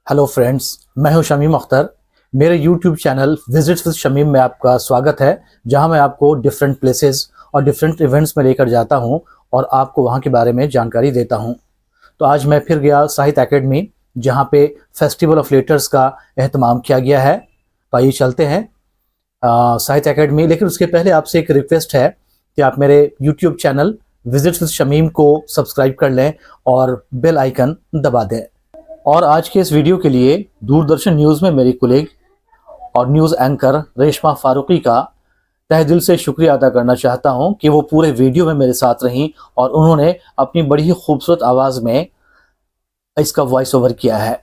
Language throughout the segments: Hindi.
हेलो फ्रेंड्स, मैं हूं शमीम अख्तर। मेरे YouTube channel visits with Shamim में आपका स्वागत है, जहां मैं आपको डिफरेंट प्लेसेस और डिफरेंट इवेंट्स में लेकर जाता हूं और आपको वहां के बारे में जानकारी देता हूं। तो आज मैं फिर गया साहित्य एकेडमी, जहां पे फेस्टिवल ऑफ लेटर्स का एहतमाम किया गया है। तो आइए चलते हैं साहित्य एकेडमी। लेकिन उसके पहले आपसे एक रिक्वेस्ट है कि आप मेरे YouTube channel visits with Shamim को सब्सक्राइब कर लें और बेल आइकन दबा दें। और आज के इस वीडियो के लिए दूरदर्शन न्यूज़ में मेरी कुलीग और न्यूज़ एंकर रेशमा फारूकी का तहे दिल से शुक्रिया अदा करना चाहता हूं कि वो पूरे वीडियो में मेरे साथ रहीं और उन्होंने अपनी बड़ी ही खूबसूरत आवाज़ में इसका वॉइस ओवर किया है।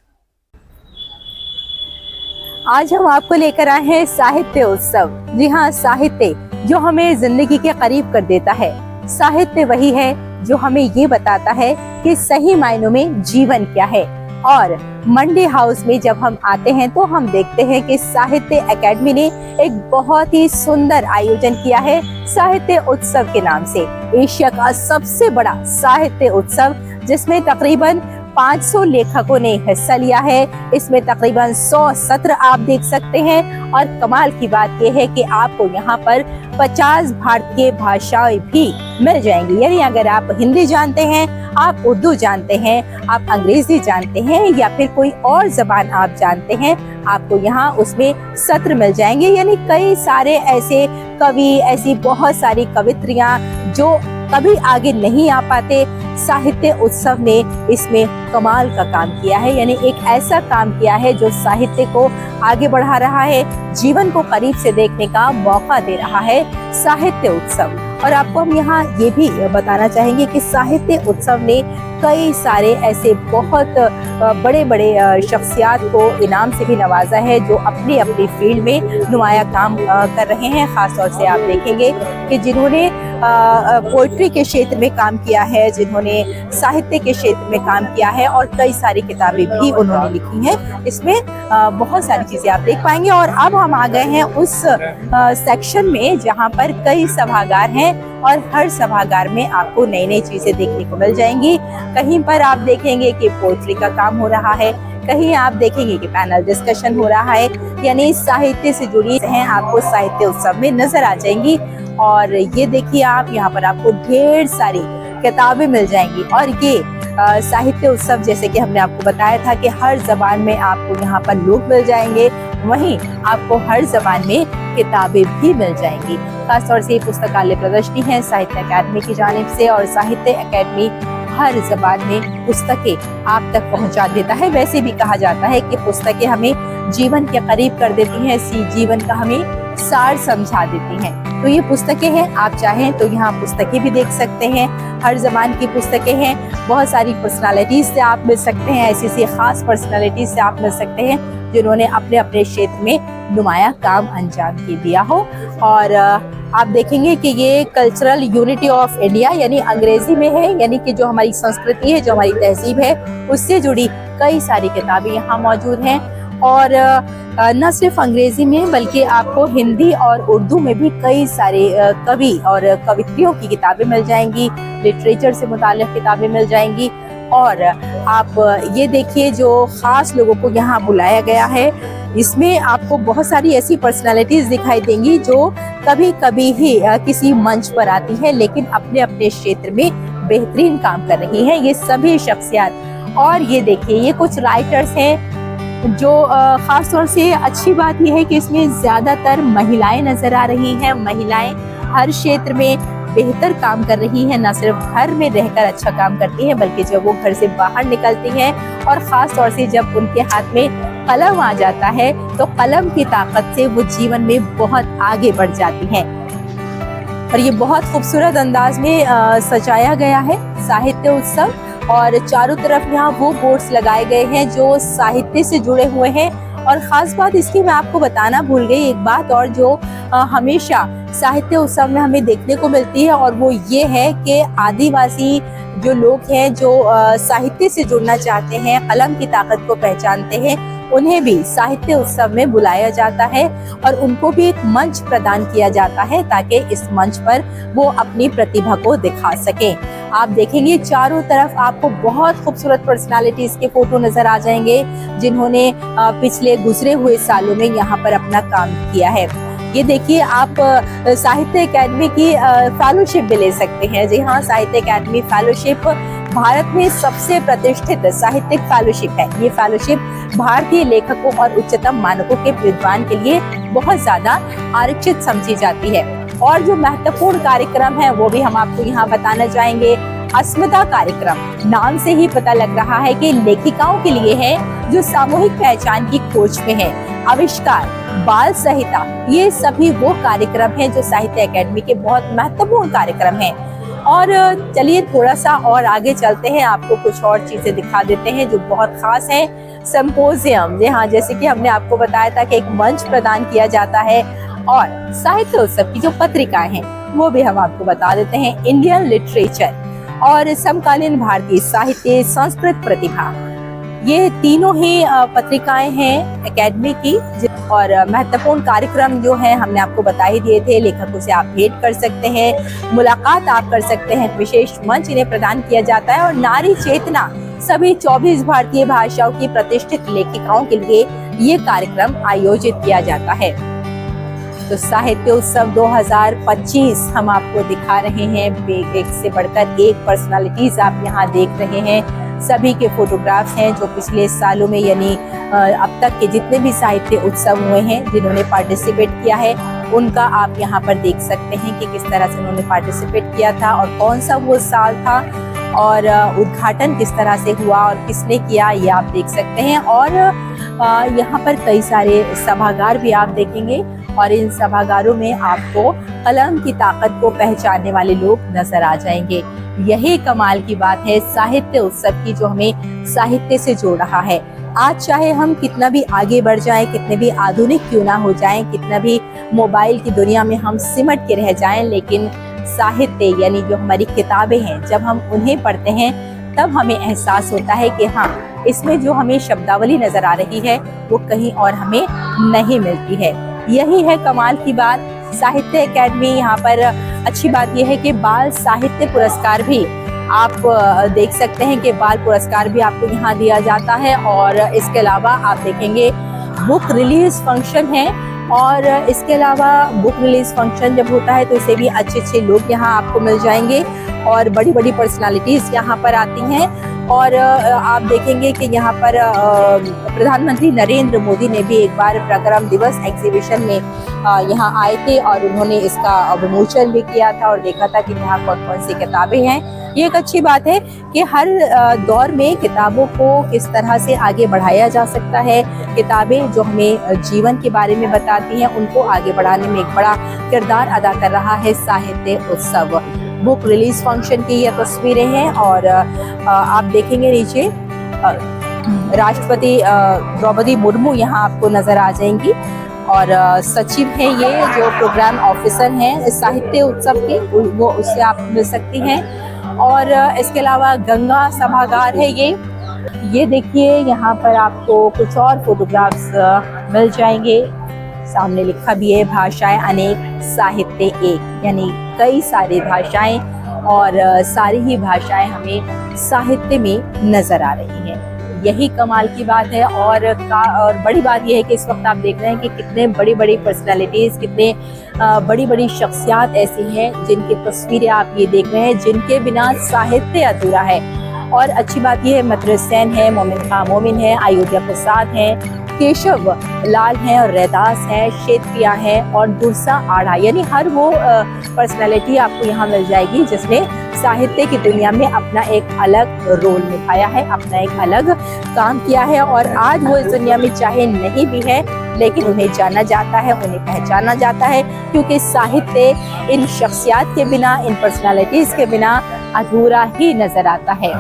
आज हम आपको लेकर आए हैं साहित्य उत्सव। जी हाँ, साहित्य जो हमें जिंदगी के करीब कर देता है। साहित्य वही है जो हमें ये बताता है कि सही मायनों में जीवन क्या है। और मंडी हाउस में जब हम आते हैं तो हम देखते हैं कि साहित्य एकेडमी ने एक बहुत ही सुंदर आयोजन किया है साहित्य उत्सव के नाम से। एशिया का सबसे बड़ा साहित्य उत्सव, जिसमें तकरीबन 500 लेखकों ने हिस्सा लिया है। इसमें तकरीबन 100 सत्र आप देख सकते हैं। और कमाल की बात यह है कि आपको यहाँ पर 50 भारतीय भाषाएं भी मिल जाएंगी। यानी अगर आप हिंदी जानते हैं, आप उर्दू जानते हैं, आप अंग्रेजी जानते हैं या फिर कोई और जबान आप जानते हैं, आपको यहाँ उसमें सत्र मिल जाएंगे। यानी कई सारे ऐसे कवि, ऐसी बहुत सारी कवित्रियां जो कभी आगे नहीं आ पाते, साहित्य उत्सव ने इसमें कमाल का काम किया है। यानी एक ऐसा काम किया है जो साहित्य को आगे बढ़ा रहा है, जीवन को करीब से देखने का मौका दे रहा है साहित्य उत्सव। और आपको हम यहाँ ये भी बताना चाहेंगे कि साहित्य उत्सव ने कई सारे ऐसे बहुत बड़े बड़े शख्सियात को इनाम से भी नवाजा है जो अपनी अपनी फील्ड में नुमाया काम कर रहे हैं। खास तौर से आप देखेंगे कि जिन्होंने पोइट्री के क्षेत्र में काम किया है, जिन्होंने साहित्य के क्षेत्र में काम किया है और कई सारी किताबें भी उन्होंने लिखी हैं। इसमें बहुत सारी चीजें आप देख पाएंगे। और अब हम आ गए हैं उस सेक्शन में जहां पर कई सभागार हैं और हर सभागार में आपको नई नई चीजें देखने को मिल जाएंगी। कहीं पर आप देखेंगे कि पोइट्री का काम हो रहा है, कहीं आप देखेंगे कि पैनल डिस्कशन हो रहा है। यानी साहित्य से जुड़ी हैं आपको साहित्य उत्सव में नजर आ जाएंगी। और ये देखिए आप, यहाँ पर आपको ढेर सारी किताबें मिल जाएंगी। और ये साहित्य उत्सव, जैसे कि हमने आपको बताया था कि हर जबान में आपको यहाँ पर लोग मिल जाएंगे, वहीं आपको हर जबान में किताबें भी मिल जाएंगी। खासतौर से पुस्तकालय प्रदर्शनी है साहित्य अकादमी की जानिब से, और साहित्य अकादमी हर जबान में पुस्तकें आप तक पहुंचा देता है। वैसे भी कहा जाता है कि पुस्तकें हमें जीवन के करीब कर देती हैं, जीवन का हमें सार समझा देती हैं। तो ये पुस्तकें हैं, आप चाहें तो यहाँ पुस्तकें भी देख सकते हैं। हर जबान की पुस्तकें हैं। बहुत सारी पर्सनालिटीज से आप मिल सकते हैं, ऐसी खास पर्सनालिटीज से आप मिल सकते हैं जिन्होंने अपने अपने क्षेत्र में नुमाया काम अंजाम दे दिया हो। और आप देखेंगे कि ये कल्चरल यूनिटी ऑफ इंडिया यानी अंग्रेजी में है, यानी कि जो हमारी संस्कृति है, जो हमारी तहजीब है, उससे जुड़ी कई सारी किताबें यहाँ मौजूद हैं। और न सिर्फ अंग्रेजी में बल्कि आपको हिंदी और उर्दू में भी कई सारे कवि और कवित्रियों की किताबें मिल जाएंगी, लिटरेचर से मुताल्लिक़ किताबें मिल जाएंगी। और आप ये देखिए जो ख़ास लोगों को यहाँ बुलाया गया है, इसमें आपको बहुत सारी ऐसी पर्सनालिटीज़ दिखाई देंगी जो कभी कभी ही किसी मंच पर आती हैं, लेकिन अपने अपने क्षेत्र में बेहतरीन काम कर रही हैं ये सभी शख्सियात। और ये देखिए, ये कुछ राइटर्स हैं जो ख़ास तौर से अच्छी बात यह है कि इसमें ज़्यादातर महिलाएं नज़र आ रही हैं। महिलाएं हर क्षेत्र में बेहतर काम कर रही हैं, न सिर्फ घर में रहकर अच्छा काम करती हैं, बल्कि जब वो घर से बाहर निकलती हैं और ख़ास तौर से जब उनके हाथ में कलम आ जाता है तो कलम की ताकत से वो जीवन में बहुत आगे बढ़ जाती हैं। और ये बहुत खूबसूरत अंदाज में सजाया गया है साहित्य उत्सव। और चारों तरफ यहाँ वो बोर्ड्स लगाए गए हैं जो साहित्य से जुड़े हुए हैं। और ख़ास बात इसकी मैं आपको बताना भूल गई, एक बात और जो हमेशा साहित्य उत्सव में हमें देखने को मिलती है, और वो ये है कि आदिवासी जो लोग हैं जो साहित्य से जुड़ना चाहते हैं, कलम की ताकत को पहचानते हैं, उन्हें भी साहित्य उत्सव में बुलाया जाता है और उनको भी एक मंच प्रदान किया जाता है ताकि इस मंच पर वो अपनी प्रतिभा को दिखा सके। आप देखेंगे चारों तरफ आपको बहुत खूबसूरत पर्सनालिटीज के फोटो नजर आ जाएंगे जिन्होंने पिछले गुजरे हुए सालों में यहाँ पर अपना काम किया है। ये देखिए, आप साहित्य अकेडमी की फेलोशिप भी ले सकते हैं। जी हाँ, साहित्य अकेडमी फेलोशिप भारत में सबसे प्रतिष्ठित साहित्यिक फेलोशिप है। ये फेलोशिप भारतीय लेखकों और उच्चतम मानकों के विद्वान के लिए बहुत ज्यादा आरक्षित समझी जाती है। और जो महत्वपूर्ण कार्यक्रम है वो भी हम आपको यहाँ बताना चाहेंगे। अस्मिता कार्यक्रम नाम से ही पता लग रहा है कि लेखिकाओं के लिए है जो सामूहिक पहचान की खोज में है। आविष्कार, बाल संहिता, ये सभी वो कार्यक्रम हैं जो साहित्य अकेडमी के बहुत महत्वपूर्ण कार्यक्रम हैं। और चलिए थोड़ा सा और आगे चलते हैं, आपको कुछ और चीजें दिखा देते हैं जो बहुत खास है। सिम्पोजियम, जी हाँ, जैसे कि हमने आपको बताया था कि एक मंच प्रदान किया जाता है। और साहित्य उत्सव की जो पत्रिकाएं हैं वो भी हम आपको बता देते हैं। इंडियन लिटरेचर और समकालीन भारतीय साहित्य, संस्कृत प्रतिभा, ये तीनों ही पत्रिकाएं हैं एकेडमी की। और महत्वपूर्ण कार्यक्रम जो है हमने आपको बता ही दिए थे। लेखकों से आप भेंट कर सकते हैं, मुलाकात आप कर सकते हैं, विशेष मंच इन्हें प्रदान किया जाता है। और नारी चेतना, सभी 24 भारतीय भाषाओं की प्रतिष्ठित लेखिकाओं के लिए ये कार्यक्रम आयोजित किया जाता है। तो साहित्य उत्सव 2025 हम आपको दिखा रहे हैं। एक से बढ़कर एक पर्सनालिटीज आप यहाँ देख रहे हैं। सभी के फोटोग्राफ्स हैं जो पिछले सालों में यानी अब तक के जितने भी साहित्य उत्सव हुए हैं जिन्होंने पार्टिसिपेट किया है उनका आप यहाँ पर देख सकते हैं कि किस तरह से उन्होंने पार्टिसिपेट किया था और कौन सा वो साल था और उद्घाटन किस तरह से हुआ और किसने किया, ये आप देख सकते हैं। और यहाँ पर कई सारे सभागार भी आप देखेंगे और इन सभागारों में आपको कलम की ताकत को पहचानने वाले लोग नजर आ जाएंगे। यही कमाल की बात है साहित्य उत्सव की, जो हमें साहित्य से जोड़ रहा है। आज चाहे हम कितना भी आगे बढ़ जाएं, कितने भी आधुनिक क्यों ना हो जाएं, कितना भी मोबाइल की दुनिया में हम सिमट के रह जाएं, लेकिन साहित्य यानी जो हमारी किताबें हैं, जब हम उन्हें पढ़ते हैं तब हमें एहसास होता है कि हाँ, इसमें जो हमें शब्दावली नजर आ रही है वो कहीं और हमें नहीं मिलती है। यही है कमाल की बात। साहित्य अकेडमी यहाँ पर अच्छी बात यह है कि बाल साहित्य पुरस्कार भी आप देख सकते हैं कि बाल पुरस्कार भी आपको यहाँ दिया जाता है। और इसके अलावा आप देखेंगे बुक रिलीज फंक्शन है और इसके अलावा बुक रिलीज फंक्शन जब होता है तो इसे भी अच्छे अच्छे लोग यहाँ आपको मिल जाएंगे और बड़ी बड़ी पर्सनालिटीज यहाँ पर आती हैं। और आप देखेंगे कि यहाँ पर प्रधानमंत्री नरेंद्र मोदी ने भी एक बार पराक्रम दिवस एग्जीबिशन में यहाँ आए थे और उन्होंने इसका विमोचन भी किया था और देखा था कि यहाँ कौन कौन सी किताबें हैं। ये एक अच्छी बात है कि हर दौर में किताबों को किस तरह से आगे बढ़ाया जा सकता है। किताबें जो हमें जीवन के बारे में बताती हैं उनको आगे बढ़ाने में एक बड़ा किरदार अदा कर रहा है साहित्य उत्सव। बुक रिलीज फंक्शन की ये तस्वीरें हैं और आप देखेंगे नीचे राष्ट्रपति द्रौपदी मुर्मू यहाँ आपको नजर आ जाएंगी और सचिव हैं ये जो प्रोग्राम ऑफिसर हैं साहित्य उत्सव के, वो उससे आप मिल सकती हैं। और इसके अलावा गंगा सभागार है ये देखिए यहाँ पर आपको कुछ और फोटोग्राफ्स मिल जाएंगे। सामने लिखा भी है भाषाएं अनेक साहित्य एक, यानी कई सारी भाषाएं और सारी ही भाषाएं हमें साहित्य में नजर आ रही हैं। यही कमाल की बात है। और बड़ी बात यह है कि इस वक्त आप देख रहे हैं कि कितने बड़ी बड़ी पर्सनालिटीज, कितने बड़ी बड़ी शख्सियात ऐसी हैं जिनकी तस्वीरें आप ये देख रहे हैं, जिनके बिना साहित्य अधूरा है। और अच्छी बात यह है मद्रस सेन है, मोमिन खां मोमिन है, अयोध्या प्रसाद है, केशव लाल हैं और रैदास हैं, शेतप्रिया हैं और दुर्सा आढ़ा, यानी हर वो पर्सनालिटी आपको यहाँ मिल जाएगी जिसने साहित्य की दुनिया में अपना एक अलग रोल निभाया है, अपना एक अलग काम किया है। और आज वो इस दुनिया में चाहे नहीं भी है लेकिन उन्हें जाना जाता है, उन्हें पहचाना जाता है, क्योंकि साहित्य इन शख्सियात के बिना, इन पर्सनालिटीज के बिना अधूरा ही नजर आता है।